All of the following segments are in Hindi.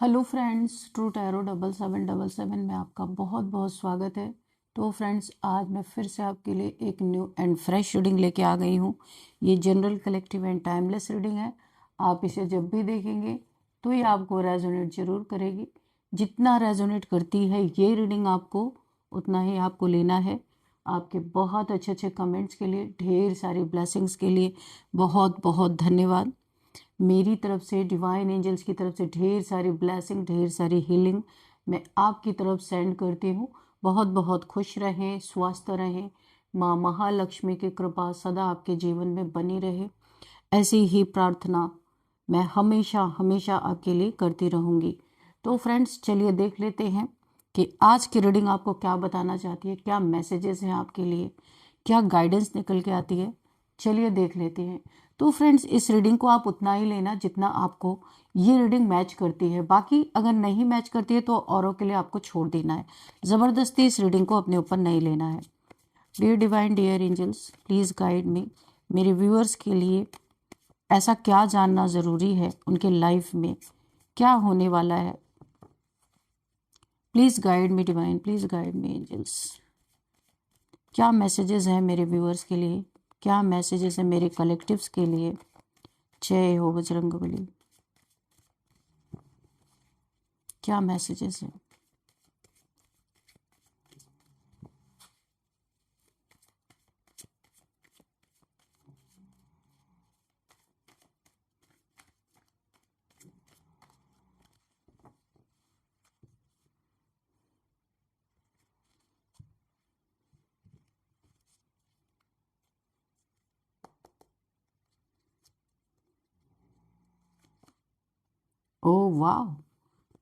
हेलो फ्रेंड्स, ट्रू टैरो 7777 में आपका बहुत बहुत स्वागत है। तो फ्रेंड्स, आज मैं फिर से आपके लिए एक न्यू एंड फ्रेश रीडिंग लेके आ गई हूँ। ये general, collective and timeless reading है। आप इसे जब भी देखेंगे तो ये आपको रेजोनेट जरूर करेगी। जितना रेजोनेट करती है ये रीडिंग आपको, उतना ही आपको लेना है। आपके बहुत अच्छे अच्छे कमेंट्स के लिए, ढेर सारी ब्लेसिंग्स के लिए बहुत बहुत धन्यवाद। मेरी तरफ से, डिवाइन एंजल्स की तरफ से ढेर सारी ब्लेसिंग, ढेर सारी हीलिंग मैं आपकी तरफ सेंड करती हूँ। बहुत बहुत खुश रहें, स्वस्थ रहें। माँ महालक्ष्मी की कृपा सदा आपके जीवन में बनी रहे, ऐसी ही प्रार्थना मैं हमेशा हमेशा आपके लिए करती रहूँगी। तो फ्रेंड्स, चलिए देख लेते हैं कि आज की रीडिंग आपको क्या बताना चाहती है, क्या मैसेजेस हैं आपके लिए, क्या गाइडेंस निकल के आती है। चलिए देख लेते हैं। तो फ्रेंड्स, इस रीडिंग को आप उतना ही लेना जितना आपको ये रीडिंग मैच करती है। बाकी अगर नहीं मैच करती है तो औरों के लिए आपको छोड़ देना है। ज़बरदस्ती इस रीडिंग को अपने ऊपर नहीं लेना है। Dear divine, dear angels, please guide me. मेरे व्यूअर्स के लिए ऐसा क्या जानना ज़रूरी है, उनके लाइफ में क्या होने वाला है। Please guide me divine, please guide me angels. क्या मैसेजेस हैं मेरे व्यूअर्स के लिए, क्या मैसेजेस हैं मेरे कलेक्टिव्स के लिए। जय हो बजरंगबली। क्या मैसेजेस हैं। ओह वाह,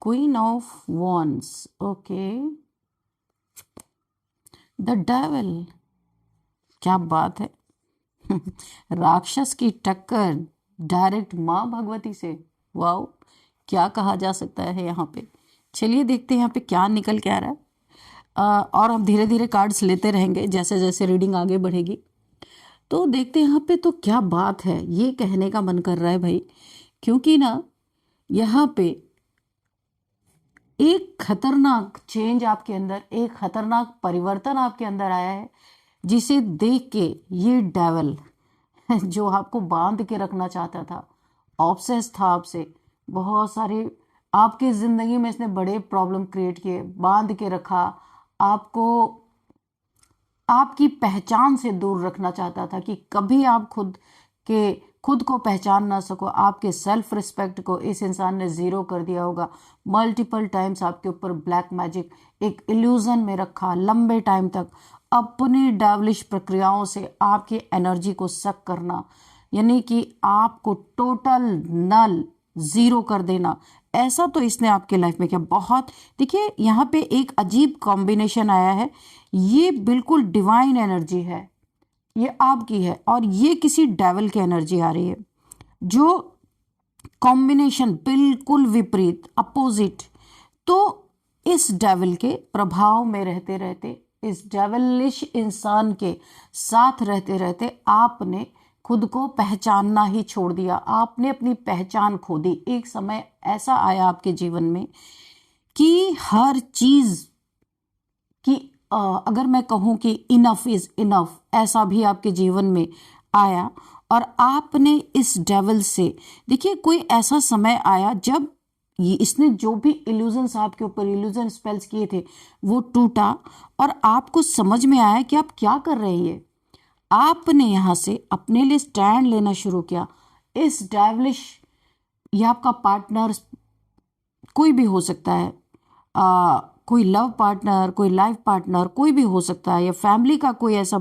queen of wands. Okay, the devil. क्या बात है। राक्षस की टक्कर डायरेक्ट माँ भगवती से। वाओ, क्या कहा जा सकता है यहाँ पे। चलिए देखते हैं यहाँ पे क्या निकल के आ रहा है। और हम धीरे धीरे कार्ड्स लेते रहेंगे जैसे जैसे रीडिंग आगे बढ़ेगी। तो देखते हैं यहाँ पे। तो क्या बात है, ये कहने का मन कर रहा है भाई, क्योंकि ना यहाँ पे एक खतरनाक चेंज आपके अंदर, एक खतरनाक परिवर्तन आपके अंदर आया है, जिसे देख के ये डेविल जो आपको बांध के रखना चाहता था, ऑब्सेस था आपसे, बहुत सारे आपकी जिंदगी में इसने बड़े प्रॉब्लम क्रिएट किए, बांध के रखा आपको, आपकी पहचान से दूर रखना चाहता था कि कभी आप खुद को पहचान ना सको। आपके सेल्फ रिस्पेक्ट को इस इंसान ने जीरो कर दिया होगा। मल्टीपल टाइम्स आपके ऊपर ब्लैक मैजिक, एक इल्यूजन में रखा, लंबे टाइम तक अपनी डावलिश प्रक्रियाओं से आपकी एनर्जी को सक करना, यानी कि आपको टोटल नल, जीरो कर देना। ऐसा तो इसने आपके लाइफ में किया बहुत। देखिए यहाँ पे एक अजीब कॉम्बिनेशन आया है। ये बिल्कुल डिवाइन एनर्जी है, ये आपकी है, और ये किसी डेविल की एनर्जी आ रही है, जो कॉम्बिनेशन बिल्कुल विपरीत, अपोजिट। तो इस डेविल के प्रभाव में रहते रहते, इस डेविलिश इंसान के साथ रहते रहते आपने खुद को पहचानना ही छोड़ दिया। आपने अपनी पहचान खो दी। एक समय ऐसा आया आपके जीवन में कि हर चीज की अगर मैं कहूं कि इनफ इज इनफ, ऐसा भी आपके जीवन में आया। और आपने इस डेविल से, देखिए कोई ऐसा समय आया जब ये इसने जो भी इल्यूजन्स आपके ऊपर, इल्यूजन स्पेल्स किए थे, वो टूटा और आपको समझ में आया कि आप क्या कर रहे हैं। आपने यहां से अपने लिए स्टैंड लेना शुरू किया। इस डेविलिश, ये आपका पार्टनर कोई भी हो सकता है, कोई लव पार्टनर, कोई लाइफ पार्टनर, कोई भी हो सकता है, या फैमिली का कोई ऐसा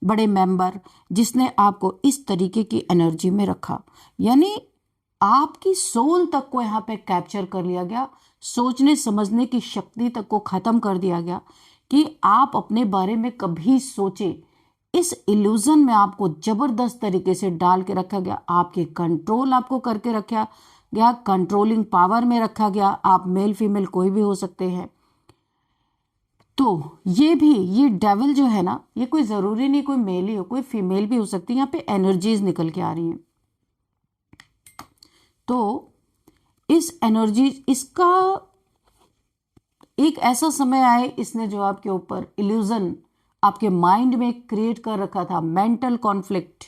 बड़े मेंबर जिसने आपको इस तरीके की एनर्जी में रखा। यानी आपकी सोल तक को यहाँ पे कैप्चर कर लिया गया, सोचने समझने की शक्ति तक को खत्म कर दिया गया कि आप अपने बारे में कभी सोचे। इस इल्यूजन में आपको जबरदस्त तरीके से डाल के रखा गया, आपके कंट्रोल आपको करके रखा गया, कंट्रोलिंग पावर में रखा गया। आप मेल फीमेल कोई भी हो सकते हैं। तो ये डेविल जो है ना, ये कोई जरूरी नहीं कोई मेल ही हो, कोई फीमेल भी हो सकती है। यहाँ पे एनर्जीज निकल के आ रही हैं। तो इस एनर्जी, इसका एक ऐसा समय आए इसने जो आपके ऊपर इल्यूजन आपके माइंड में क्रिएट कर रखा था, मेंटल कॉन्फ्लिक्ट।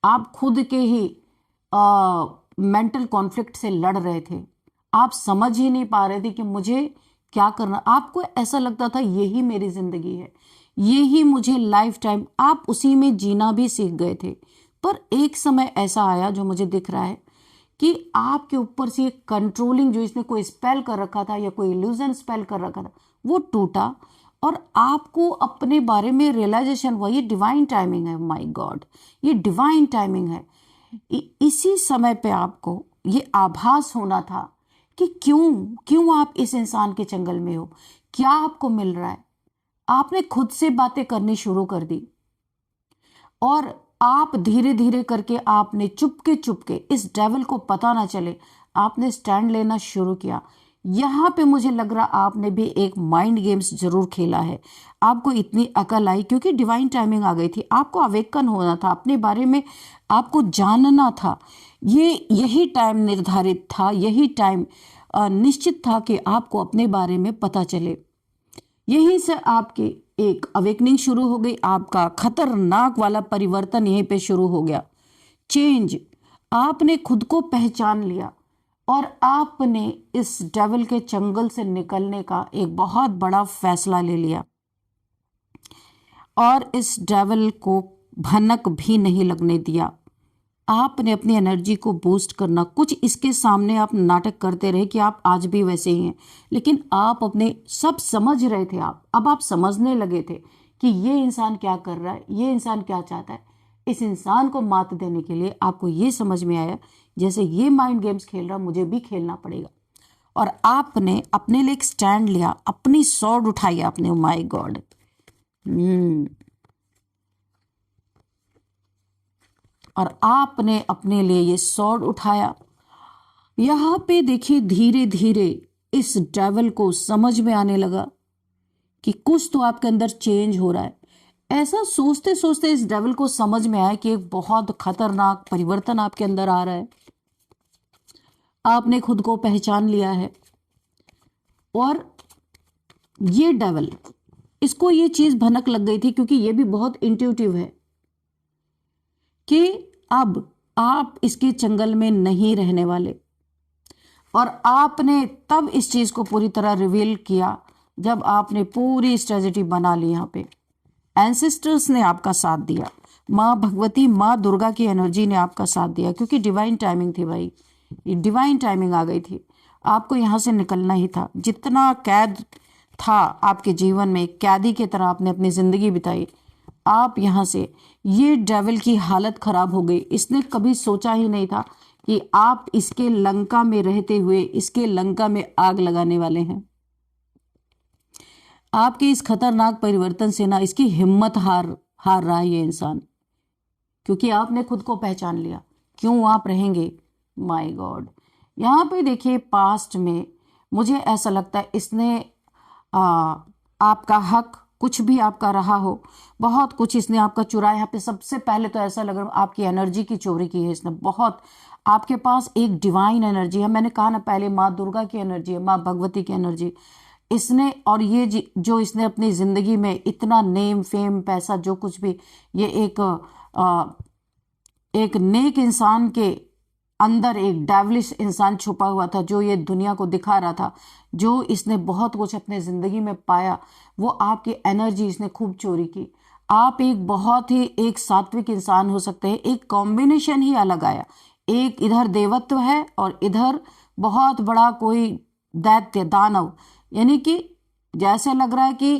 आप खुद के ही मेंटल कॉन्फ्लिक्ट से लड़ रहे थे। आप समझ ही नहीं पा रहे थे कि मुझे क्या करना। आपको ऐसा लगता था यही मेरी जिंदगी है, यही मुझे लाइफ टाइम, आप उसी में जीना भी सीख गए थे। पर एक समय ऐसा आया जो मुझे दिख रहा है कि आपके ऊपर से एक कंट्रोलिंग, जो इसने कोई स्पेल कर रखा था या कोई इल्यूजन स्पेल कर रखा था, वो टूटा और आपको अपने बारे में रियलाइजेशन हुआ। ये डिवाइन टाइमिंग है, माय गॉड, ये डिवाइन टाइमिंग है। इसी समय पे आपको ये आभास होना था कि क्यों क्यों आप इस इंसान के चंगल में हो, क्या आपको मिल रहा है। आपने खुद से बातें करनी शुरू कर दी और आप धीरे धीरे करके आपने चुपके चुपके, इस डेविल को पता ना चले, आपने स्टैंड लेना शुरू किया। यहाँ पे मुझे लग रहा आपने भी एक माइंड गेम्स जरूर खेला है। आपको इतनी अकल आई क्योंकि डिवाइन टाइमिंग आ गई थी। आपको अवेकन होना था, अपने बारे में आपको जानना था। यही टाइम निर्धारित था, यही टाइम निश्चित था कि आपको अपने बारे में पता चले। यहीं से आपकी एक अवेकनिंग शुरू हो गई। आपका खतरनाक वाला परिवर्तन यहीं पे शुरू हो गया, चेंज। आपने खुद को पहचान लिया और आपने इस डेविल के चंगल से निकलने का एक बहुत बड़ा फैसला ले लिया और इस डेविल को भनक भी नहीं लगने दिया। आपने अपनी एनर्जी को बूस्ट करना, कुछ इसके सामने आप नाटक करते रहे कि आप आज भी वैसे ही हैं, लेकिन आप अपने सब समझ रहे थे। अब आप समझने लगे थे कि ये इंसान क्या कर रहा है, ये इंसान क्या चाहता है। इस इंसान को मात देने के लिए आपको ये समझ में आया जैसे ये माइंड गेम्स खेल रहा, मुझे भी खेलना पड़ेगा। और आपने अपने लिए एक स्टैंड लिया, अपनी स्वॉर्ड उठाई आपने। माय गॉड, और आपने अपने लिए ये स्वॉर्ड उठाया। यहां पे देखिए धीरे धीरे इस डेविल को समझ में आने लगा कि कुछ तो आपके अंदर चेंज हो रहा है। ऐसा सोचते सोचते इस डेविल को समझ में आया कि एक बहुत खतरनाक परिवर्तन आपके अंदर आ रहा है। आपने खुद को पहचान लिया है और ये डेविल, इसको ये चीज भनक लग गई थी क्योंकि ये भी बहुत इंट्यूटिव है कि अब आप इसके चंगल में नहीं रहने वाले। और आपने तब इस चीज को पूरी तरह रिवील किया जब आपने पूरी स्ट्रेटजी बना ली। यहाँ पे एंसेस्टर्स ने आपका साथ दिया, माँ भगवती, माँ दुर्गा की एनर्जी ने आपका साथ दिया, क्योंकि डिवाइन टाइमिंग थी भाई, ये डिवाइन टाइमिंग आ गई थी। आपको यहाँ से निकलना ही था। जितना कैद था आपके जीवन में, कैदी की तरह आपने अपनी जिंदगी बिताई, आप यहाँ से, ये डेविल की हालत खराब हो गई। इसने कभी सोचा ही नहीं था कि आप इसके लंका में रहते हुए इसके लंका में आग लगाने वाले हैं। आपके इस खतरनाक परिवर्तन से ना इसकी हिम्मत हार रहा है ये इंसान, क्योंकि आपने खुद को पहचान लिया। क्यों आप रहेंगे? माय गॉड, यहाँ पे देखिए पास्ट में मुझे ऐसा लगता है इसने आपका हक, कुछ भी आपका रहा हो, बहुत कुछ इसने आपका चुराया। यहाँ पे सबसे पहले तो ऐसा लग रहा है आपकी एनर्जी की चोरी की है इसने बहुत। आपके पास एक डिवाइन एनर्जी है, मैंने कहा ना पहले, माँ दुर्गा की एनर्जी है, माँ भगवती की एनर्जी इसने। और ये जो इसने अपनी जिंदगी में इतना नेम फेम पैसा जो कुछ भी, ये एक नेक इंसान के अंदर एक डेविलिश इंसान छुपा हुआ था जो ये दुनिया को दिखा रहा था, जो इसने बहुत कुछ अपने जिंदगी में पाया, वो आपकी एनर्जी इसने खूब चोरी की। आप एक बहुत ही एक सात्विक इंसान हो सकते हैं, एक कॉम्बिनेशन ही अलग आया। एक इधर देवत्व है और इधर बहुत बड़ा कोई दैत्य दानव, यानी कि जैसे लग रहा है कि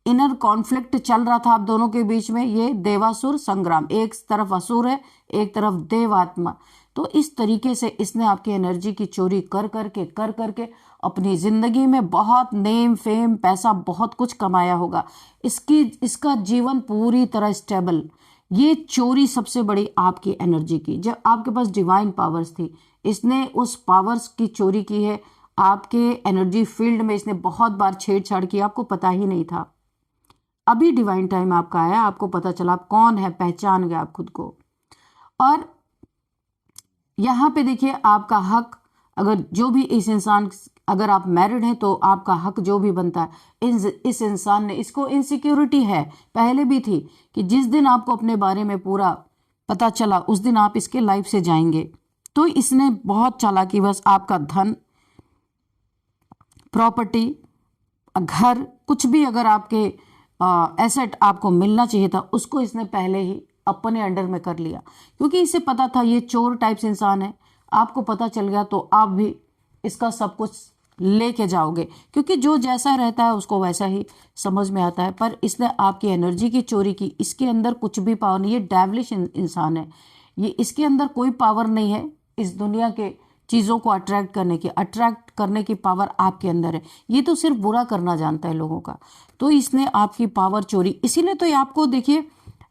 इनर कॉन्फ्लिक्ट चल रहा था आप दोनों के बीच में, ये देवासुर संग्राम, एक तरफ असुर है एक तरफ देवात्मा। तो इस तरीके से इसने आपकी एनर्जी की चोरी कर करके अपनी जिंदगी में बहुत नेम फेम पैसा बहुत कुछ कमाया होगा। इसका जीवन पूरी तरह स्टेबल। ये चोरी सबसे बड़ी आपकी एनर्जी की, जब आपके पास डिवाइन पावर्स थी, इसने उस पावर्स की चोरी की है। आपके एनर्जी फील्ड में इसने बहुत बार छेड़छाड़ की, आपको पता ही नहीं था। अभी डिवाइन टाइम आपका आया, आपको पता चला आप कौन है, पहचान गए आप खुद को। और यहाँ पे देखिए आपका हक अगर जो भी इस इंसान, अगर आप मैरिड हैं तो आपका हक जो भी बनता है, इस इंसान ने, इसको इनसिक्योरिटी है, पहले भी थी, कि जिस दिन आपको अपने बारे में पूरा पता चला उस दिन आप इसके लाइफ से जाएंगे। तो इसने बहुत चालाकी, बस आपका धन, प्रॉपर्टी, घर, कुछ भी अगर आपके एसेट आपको मिलना चाहिए था उसको इसने पहले ही अपने अंडर में कर लिया, क्योंकि इसे पता था ये चोर टाइप्स इंसान है। आपको पता चल गया तो आप भी इसका सब कुछ लेके जाओगे, क्योंकि जो जैसा रहता है उसको वैसा ही समझ में आता है। पर इसने आपकी एनर्जी की चोरी की, इसके अंदर कुछ भी पावर नहीं, ये डेविलिश इंसान है, ये इसके अंदर कोई पावर नहीं है इस दुनिया के चीज़ों को अट्रैक्ट करने की पावर आपके अंदर है। ये तो सिर्फ बुरा करना जानता है लोगों का। तो इसने आपकी पावर चोरी, इसीलिए तो ये आपको देखिए,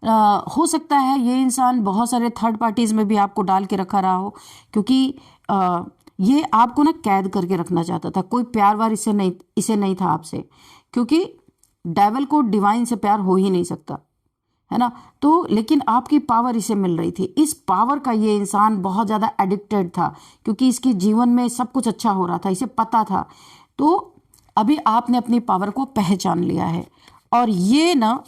हो सकता है ये इंसान बहुत सारे थर्ड पार्टीज में भी आपको डाल के रखा रहा हो, क्योंकि ये आपको ना कैद करके रखना चाहता था। कोई प्यार वार इसे नहीं था आपसे, क्योंकि डेविल को डिवाइन से प्यार हो ही नहीं सकता, है ना। तो लेकिन आपकी पावर इसे मिल रही थी, इस पावर का ये इंसान बहुत ज़्यादा एडिक्टेड था, क्योंकि इसके जीवन में सब कुछ अच्छा हो रहा था, इसे पता था। तो अभी आपने अपनी पावर को पहचान लिया है, और ये ना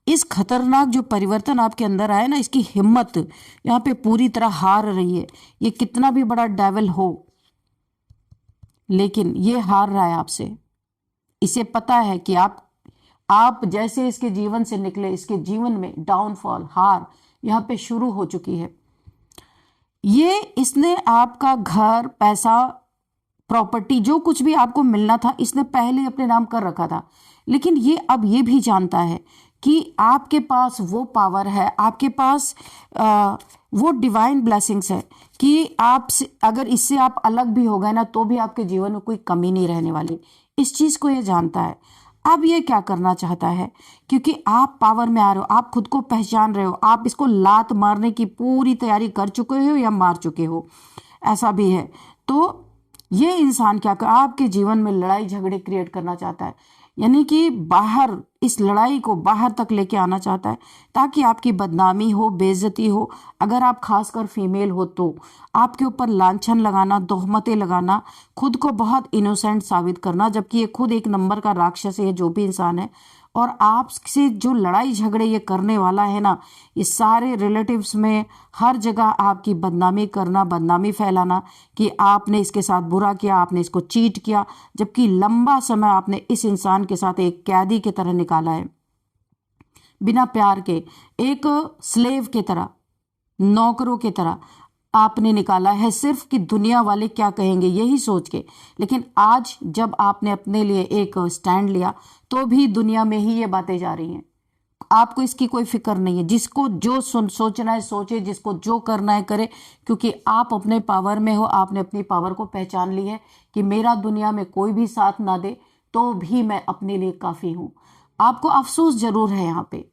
इस खतरनाक जो परिवर्तन आपके अंदर आया ना, इसकी हिम्मत यहाँ पे पूरी तरह हार रही है। ये कितना भी बड़ा डेविल हो, लेकिन ये हार रहा है आपसे। इसे पता है कि आप जैसे इसके जीवन से निकले, इसके जीवन में डाउनफॉल, हार यहाँ पे शुरू हो चुकी है। ये इसने आपका घर, पैसा, प्रॉपर्टी, जो कुछ भी आपको मिलना था इसने पहले अपने नाम कर रखा था। लेकिन ये अब ये भी जानता है कि आपके पास वो पावर है, आपके पास वो डिवाइन ब्लेसिंग्स है कि आप अगर इससे आप अलग भी हो गए ना तो भी आपके जीवन में कोई कमी नहीं रहने वाली। इस चीज़ को ये जानता है। अब ये क्या करना चाहता है, क्योंकि आप पावर में आ रहे हो, आप खुद को पहचान रहे हो, आप इसको लात मारने की पूरी तैयारी कर चुके हो या मार चुके हो, ऐसा भी है। तो ये इंसान क्या कर आपके जीवन में लड़ाई झगड़े क्रिएट करना चाहता है, यानी कि बाहर, इस लड़ाई को बाहर तक लेके आना चाहता है, ताकि आपकी बदनामी हो, बेइज्जती हो। अगर आप खासकर फीमेल हो तो आपके ऊपर लांछन लगाना, तोहमतें लगाना, खुद को बहुत इनोसेंट साबित करना, जबकि ये खुद एक नंबर का राक्षस है जो भी इंसान है। और आपसे जो लड़ाई झगड़े ये करने वाला है ना, ये सारे रिलेटिव्स में हर जगह आपकी बदनामी करना, बदनामी फैलाना कि आपने इसके साथ बुरा किया, आपने इसको चीट किया, जबकि लंबा समय आपने इस इंसान के साथ एक कैदी की तरह निकाला है, बिना प्यार के, एक स्लेव की तरह, नौकरों की तरह आपने निकाला है, सिर्फ कि दुनिया वाले क्या कहेंगे यही सोच के। लेकिन आज जब आपने अपने लिए एक स्टैंड लिया तो भी दुनिया में ही ये बातें जा रही हैं, आपको इसकी कोई फिक्र नहीं है। जिसको जो सोचना है सोचे, जिसको जो करना है करे, क्योंकि आप अपने पावर में हो, आपने अपनी पावर को पहचान ली है कि मेरा दुनिया में कोई भी साथ ना दे तो भी मैं अपने लिए काफ़ी हूँ। आपको अफसोस जरूर है यहाँ पे।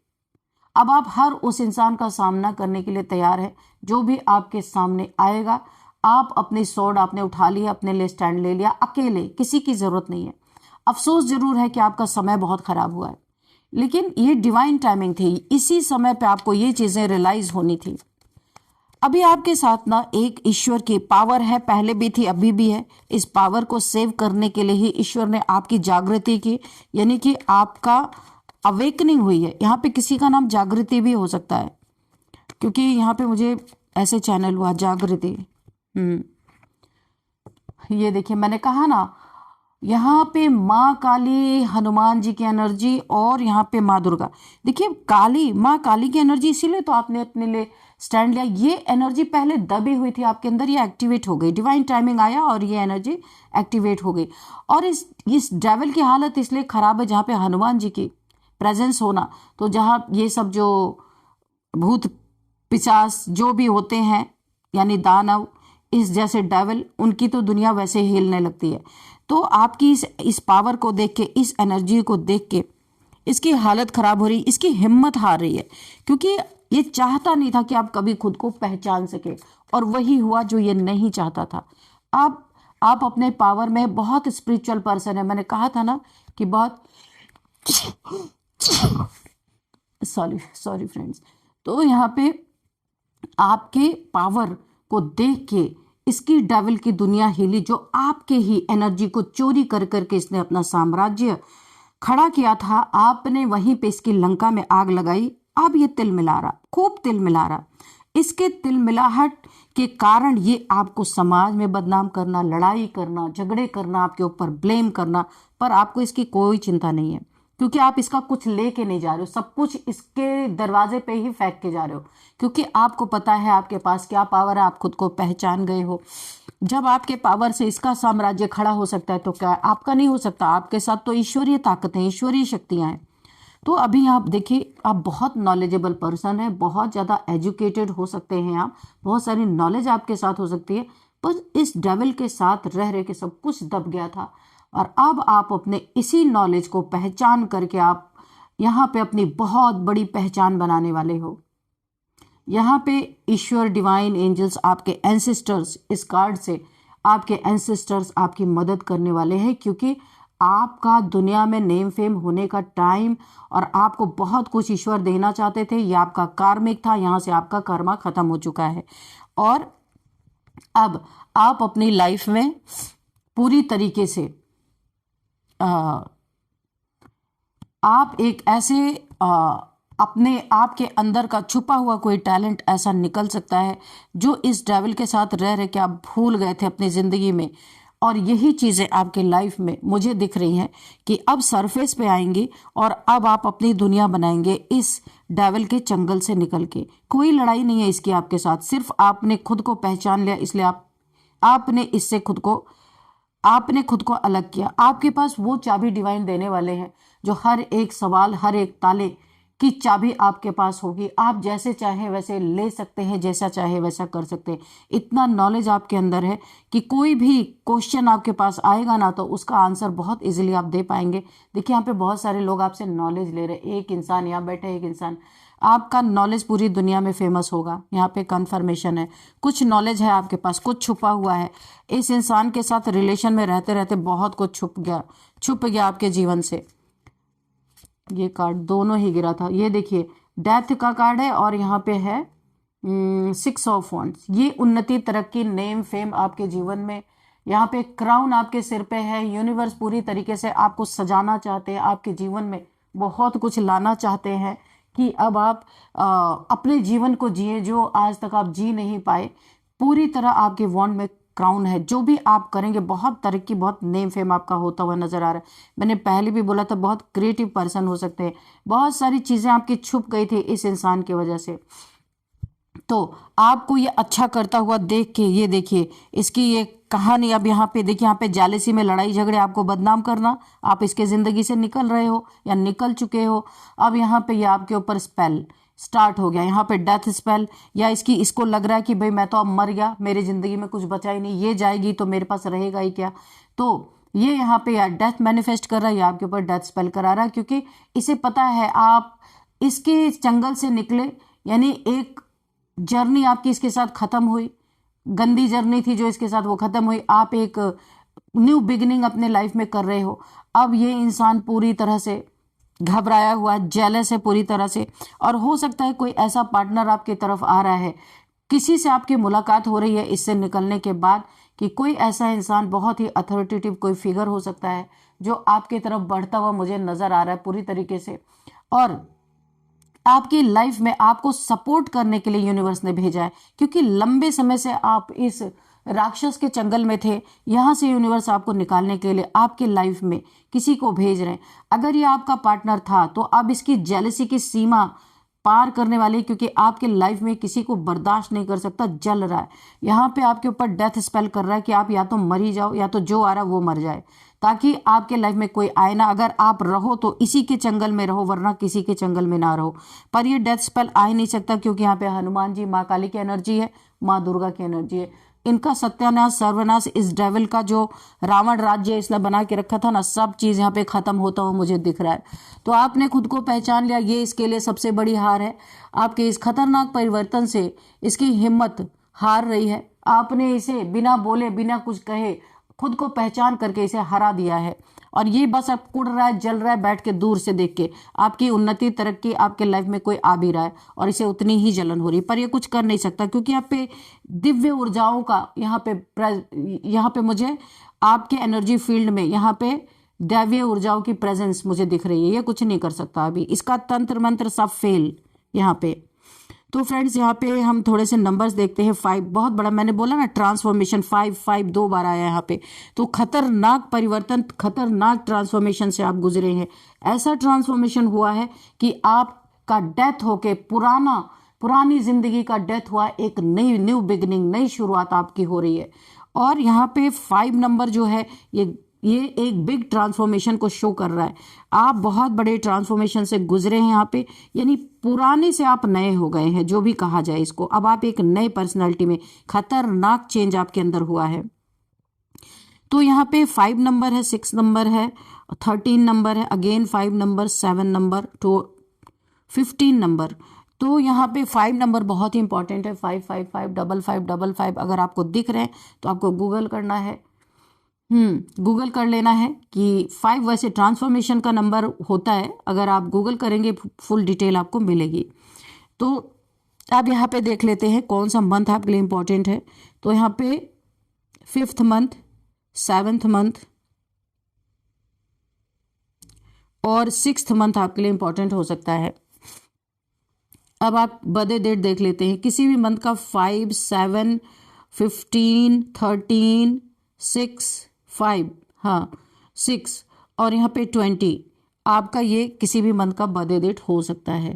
अब आप हर उस इंसान का सामना करने के लिए तैयार है जो भी आपके सामने आएगा। आप अपनी स्वॉर्ड आपने उठा लिया, अपने लिए स्टैंड ले लिया, अकेले, किसी की जरूरत नहीं है। अफसोस जरूर है कि आपका समय बहुत खराब हुआ है, लेकिन ये डिवाइन टाइमिंग थी, इसी समय पे आपको ये चीजें रियलाइज होनी थी। अभी आपके साथ ना एक ईश्वर की पावर है, पहले भी थी, अभी भी है। इस पावर को सेव करने के लिए ही ईश्वर ने आपकी जागृति की, यानी कि आपका अवेकनिंग हुई है। यहाँ पे किसी का नाम जागृति भी हो सकता है, क्योंकि यहाँ पे मुझे ऐसे चैनल हुआ जागृति। ये देखिए, मैंने कहा ना, यहाँ पे माँ काली, हनुमान जी की एनर्जी, और यहाँ पे माँ दुर्गा। देखिए, काली, माँ काली की एनर्जी, इसीलिए तो आपने अपने लिए स्टैंड लिया। ये एनर्जी पहले दबी हुई थी आपके अंदर, ये एक्टिवेट हो गई, डिवाइन टाइमिंग आया और ये एनर्जी एक्टिवेट हो गई। और इस डेविल की हालत इसलिए खराब है जहाँ पे हनुमान जी की प्रेजेंस होना, तो जहाँ ये सब जो भूत पिशाच जो भी होते हैं, यानी दानव, इस जैसे डेविल, उनकी तो दुनिया वैसे ही हिलने लगती है। तो आपकी इस पावर को देख के, इस एनर्जी को देख के इसकी हालत खराब हो रही, इसकी हिम्मत हार रही है, क्योंकि ये चाहता नहीं था कि आप कभी खुद को पहचान सके, और वही हुआ जो ये नहीं चाहता था। आप अपने पावर में बहुत स्पिरिचुअल पर्सन है, मैंने कहा था ना कि बहुत सॉरी फ्रेंड्स। तो यहाँ पे आपके पावर को देख के इसकी डेविल की दुनिया हिली, जो आपके ही एनर्जी को चोरी कर करके इसने अपना साम्राज्य खड़ा किया था। आपने वहीं पे इसकी लंका में आग लगाई। अब ये तिल मिला रहा, खूब तिल मिला रहा। इसके तिल मिलाहट के कारण ये आपको समाज में बदनाम करना, लड़ाई करना, झगड़े करना, आपके ऊपर ब्लेम करना, पर आपको इसकी कोई चिंता नहीं है, क्योंकि आप इसका कुछ लेके नहीं जा रहे हो, सब कुछ इसके दरवाजे पे ही फेंक के जा रहे हो, क्योंकि आपको पता है आपके पास क्या पावर है, आप खुद को पहचान गए हो। जब आपके पावर से इसका साम्राज्य खड़ा हो सकता है तो क्या आपका नहीं हो सकता? आपके साथ तो ईश्वरीय ताकतें, ईश्वरीय शक्तियां हैं। तो अभी आप देखिए, आप बहुत नॉलेजेबल पर्सन है, बहुत ज़्यादा एजुकेटेड हो सकते हैं, आप बहुत सारी नॉलेज आपके साथ हो सकती है, पर इस डेविल के साथ रह रहे के सब कुछ दब गया था। और अब आप अपने इसी नॉलेज को पहचान करके आप यहाँ पे अपनी बहुत बड़ी पहचान बनाने वाले हो। यहाँ पे ईश्वर, डिवाइन एंजल्स, आपके एंसेस्टर्स, इस कार्ड से आपके एंसेस्टर्स आपकी मदद करने वाले हैं, क्योंकि आपका दुनिया में नेम फेम होने का टाइम और आपको बहुत कुछ ईश्वर देना चाहते थे, ये आपका कार्मिक था, यहाँ से आपका कर्मा खत्म हो चुका है। और अब आप अपनी लाइफ में पूरी तरीके से आप एक ऐसे अपने आप के अंदर का छुपा हुआ कोई टैलेंट ऐसा निकल सकता है जो इस डेविल के साथ रह रहे के आप भूल गए थे अपनी ज़िंदगी में। और यही चीज़ें आपके लाइफ में मुझे दिख रही हैं कि अब सरफेस पे आएंगी और अब आप अपनी दुनिया बनाएंगे इस डेविल के चंगल से निकल के। कोई लड़ाई नहीं है इसकी आपके साथ, सिर्फ आपने खुद को पहचान लिया, इसलिए आपने इससे आपने खुद को अलग किया। आपके पास वो चाबी डिवाइन देने वाले हैं जो हर एक सवाल, हर एक ताले की चाबी आपके पास होगी। आप जैसे चाहे वैसे ले सकते हैं, जैसा चाहे वैसा कर सकते हैं। इतना नॉलेज आपके अंदर है कि कोई भी क्वेश्चन आपके पास आएगा ना तो उसका आंसर बहुत इजीली आप दे पाएंगे। देखिए यहाँ पे बहुत सारे लोग आपसे नॉलेज ले रहे हैं। एक इंसान यहाँ बैठे, एक इंसान, आपका नॉलेज पूरी दुनिया में फेमस होगा। यहाँ पे कंफर्मेशन है, कुछ नॉलेज है आपके पास, कुछ छुपा हुआ है। इस इंसान के साथ रिलेशन में रहते रहते बहुत कुछ छुप गया आपके जीवन से। ये कार्ड दोनों ही गिरा था। ये देखिए डेथ का कार्ड है और यहाँ पे है 6 ऑफ वॉन्ड्स। ये उन्नति, तरक्की, नेम फेम आपके जीवन में। यहाँ पे क्राउन आपके सिर पे है। यूनिवर्स पूरी तरीके से आपको सजाना चाहते हैं, आपके जीवन में बहुत कुछ लाना चाहते हैं कि अब आप अपने जीवन को जिए जो आज तक आप जी नहीं पाए। पूरी तरह आपके वॉन्ड में क्राउन है। जो भी आप करेंगे बहुत तरक्की, बहुत नेम फेम आपका होता हुआ नजर आ रहा है। मैंने पहले भी बोला था बहुत क्रिएटिव पर्सन हो सकते हैं। बहुत सारी चीजें आपकी छुप गई थी इस इंसान की वजह से, तो आपको ये अच्छा करता हुआ देख के, ये देखिए इसकी ये कहानी। अब यहाँ पे देखिए, यहाँ पे जेलसी में लड़ाई झगड़े, आपको बदनाम करना, आप इसके जिंदगी से निकल रहे हो या निकल चुके हो। अब यहाँ पे ये आपके ऊपर स्पेल स्टार्ट हो गया। यहाँ पे डेथ स्पेल, या इसको लग रहा है कि भाई मैं तो अब मर गया, मेरी जिंदगी में कुछ बचा ही नहीं, ये जाएगी तो मेरे पास रहेगा ही क्या। तो ये यहाँ पे या डेथ मैनिफेस्ट कर रहा है या आपके ऊपर डेथ स्पेल करा रहा है, क्योंकि इसे पता है आप इसके जंगल से निकले, यानी एक जर्नी आपकी इसके साथ खत्म हुई। गंदी जर्नी थी जो इसके साथ, वो खत्म हुई। आप एक न्यू बिगिनिंग अपने लाइफ में कर रहे हो। अब ये इंसान पूरी तरह से घबराया हुआ, जेलस है पूरी तरह से, और हो सकता है कोई ऐसा पार्टनर आपकी तरफ आ रहा है, किसी से आपकी मुलाकात हो रही है इससे निकलने के बाद, कि कोई ऐसा इंसान बहुत ही अथॉरिटेटिव कोई फिगर हो सकता है जो आपकी तरफ बढ़ता हुआ मुझे नजर आ रहा है पूरी तरीके से, और आपकी लाइफ में आपको सपोर्ट करने के लिए यूनिवर्स ने भेजा है। क्योंकि लंबे समय से आप इस राक्षस के चंगल में थे, यहां से यूनिवर्स आपको निकालने के लिए आपके लाइफ में किसी को भेज रहे हैं। अगर ये आपका पार्टनर था तो अब इसकी जेलसी की सीमा पार करने वाली, क्योंकि आपके लाइफ में किसी को बर्दाश्त नहीं कर सकता, जल रहा है। यहाँ पे आपके ऊपर डेथ स्पेल कर रहा है कि आप या तो मर ही जाओ या तो जो आ रहा है वो मर जाए, ताकि आपके लाइफ में कोई आए ना। अगर आप रहो तो इसी के चंगल में रहो, वरना किसी के चंगल में ना रहो। पर ये डेथ स्पेल आ ही नहीं सकता, क्योंकि यहाँ पे हनुमान जी, माँ काली की एनर्जी है, माँ दुर्गा की एनर्जी है। इनका सत्यानाश, सर्वनाश, इस डेविल का जो रावण राज्य इसने बना के रखा था ना, सब चीज यहाँ पे खत्म होता हुआ मुझे दिख रहा है। तो आपने खुद को पहचान लिया, ये इसके लिए सबसे बड़ी हार है। आपके इस खतरनाक परिवर्तन से इसकी हिम्मत हार रही है। आपने इसे बिना बोले, बिना कुछ कहे, खुद को पहचान करके इसे हरा दिया है। और ये बस अब कुड़ रहा है, जल रहा है बैठ के दूर से देख के। आपकी उन्नति तरक्की आपके लाइफ में कोई आ भी रहा है और इसे उतनी ही जलन हो रही है, पर ये कुछ कर नहीं सकता क्योंकि यहाँ पे दिव्य ऊर्जाओं का यहाँ पे मुझे आपके एनर्जी फील्ड में यहाँ पे दैवीय ऊर्जाओं की प्रेजेंस मुझे दिख रही है। ये कुछ नहीं कर सकता अभी, इसका तंत्र मंत्र सब फेल यहाँ पे। तो फ्रेंड्स यहाँ पे हम थोड़े से नंबर्स देखते हैं। 5 बहुत बड़ा, मैंने बोला ना ट्रांसफॉर्मेशन, 5 2 बार आया यहाँ पे। तो खतरनाक परिवर्तन, खतरनाक ट्रांसफॉर्मेशन से आप गुजरे हैं। ऐसा ट्रांसफॉर्मेशन हुआ है कि आपका डेथ होके पुरानी जिंदगी का डेथ हुआ, एक न्यू बिगिनिंग, नई शुरुआत आपकी हो रही है। और यहाँ पे 5 नंबर जो है ये एक बिग ट्रांसफॉर्मेशन को शो कर रहा है। आप बहुत बड़े ट्रांसफॉर्मेशन से गुजरे हैं यहाँ पे, यानी पुराने से आप नए हो गए हैं, जो भी कहा जाए इसको। अब आप एक नए पर्सनालिटी में, खतरनाक चेंज आपके अंदर हुआ है। तो यहाँ पे 5 नंबर है, 6 नंबर है, 13 नंबर है, अगेन 5 नंबर, 7 नंबर, तो 15 नंबर। तो यहाँ पे 5 नंबर बहुत ही इंपॉर्टेंट है। 5 5 5 5 5 5 5 अगर आपको दिख रहे हैं तो आपको गूगल करना है, गूगल कर लेना है कि 5 वैसे ट्रांसफॉर्मेशन का नंबर होता है। अगर आप गूगल करेंगे फुल डिटेल आपको मिलेगी। तो अब यहाँ पे देख लेते हैं कौन सा मंथ आपके लिए इंपॉर्टेंट है। तो यहाँ पे 5th मंथ, 7th मंथ और 6th मंथ आपके लिए इंपॉर्टेंट हो सकता है। अब आप बर्थडे डेट देख लेते हैं किसी भी मंथ का, 5 7 15 13 6 5, हाँ 6 और यहाँ पे 20, आपका ये किसी भी मंथ का बर्थडे डेट हो सकता है।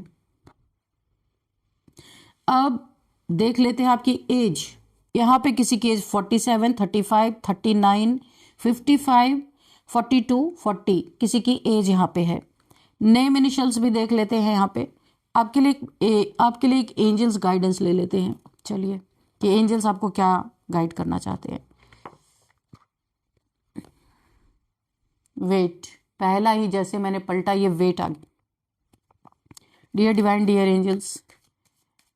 अब देख लेते हैं आपकी एज। यहाँ पे किसी की एज 47 35 39 55 42 40 किसी की एज यहाँ पे है। नेम इनिशियल्स भी देख लेते हैं यहाँ पे। आपके लिए एक एंजल्स गाइडेंस ले लेते हैं। चलिए कि एंजल्स आपको क्या गाइड करना चाहते हैं। वेट, पहला ही जैसे मैंने पलटा ये वेट आ गया। डियर डिवाइन, डियर एंजल्स,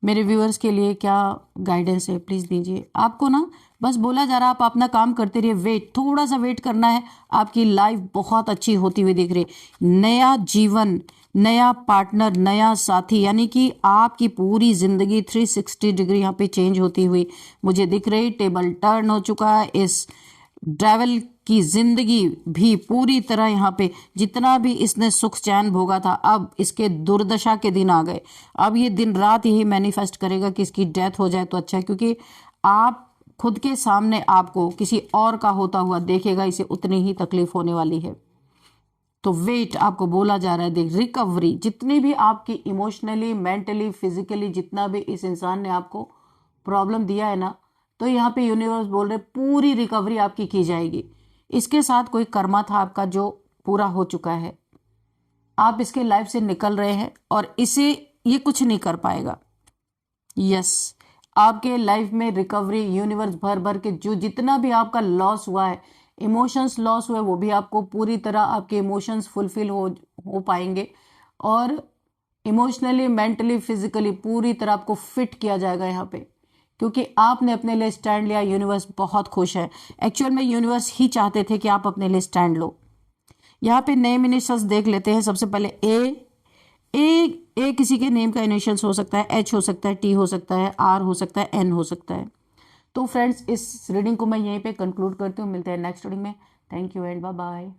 मेरे व्यूअर्स के लिए क्या गाइडेंस है प्लीज दीजिए। आपको ना बस बोला जा रहा आप अपना काम करते रहिए, वेट, थोड़ा सा वेट करना है। आपकी लाइफ बहुत अच्छी होती हुई दिख रही, नया जीवन, नया पार्टनर, नया साथी, यानी कि आपकी पूरी जिंदगी 360 डिग्री यहाँ पे चेंज होती हुई मुझे दिख रही। टेबल टर्न हो चुका है। इस ड्राइवल की जिंदगी भी पूरी तरह यहाँ पे जितना भी इसने सुख चैन भोगा था, अब इसके दुर्दशा के दिन आ गए। अब ये दिन रात यही मैनिफेस्ट करेगा कि इसकी डेथ हो जाए तो अच्छा है, क्योंकि आप खुद के सामने आपको किसी और का होता हुआ देखेगा, इसे उतनी ही तकलीफ होने वाली है। तो वेट आपको बोला जा रहा है। देख, रिकवरी, जितनी भी आपकी इमोशनली, मेंटली, फिजिकली जितना भी इस इंसान ने आपको प्रॉब्लम दिया है ना, तो यहाँ पे यूनिवर्स बोल रहे पूरी रिकवरी आपकी की जाएगी। इसके साथ कोई कर्मा था आपका जो पूरा हो चुका है, आप इसके लाइफ से निकल रहे हैं और इसे ये कुछ नहीं कर पाएगा। यस, आपके लाइफ में रिकवरी यूनिवर्स भर भर के जो जितना भी आपका लॉस हुआ है, इमोशंस लॉस हुए, वो भी आपको पूरी तरह आपके इमोशंस फुलफिल हो पाएंगे और इमोशनली, मेंटली, फिजिकली पूरी तरह आपको फिट किया जाएगा यहाँ पे, क्योंकि आपने अपने लिए स्टैंड लिया। यूनिवर्स बहुत खुश है। एक्चुअल में यूनिवर्स ही चाहते थे कि आप अपने लिए स्टैंड लो। यहाँ पे नेम इनिशियल्स देख लेते हैं। सबसे पहले ए किसी के नेम का इनिशियल्स हो सकता है, एच हो सकता है, टी हो सकता है, आर हो सकता है, एन हो सकता है। तो फ्रेंड्स, इस रीडिंग को मैं यहीं पे कंक्लूड करती हूँ। मिलते हैं नेक्स्ट रीडिंग में। Thank you and bye bye.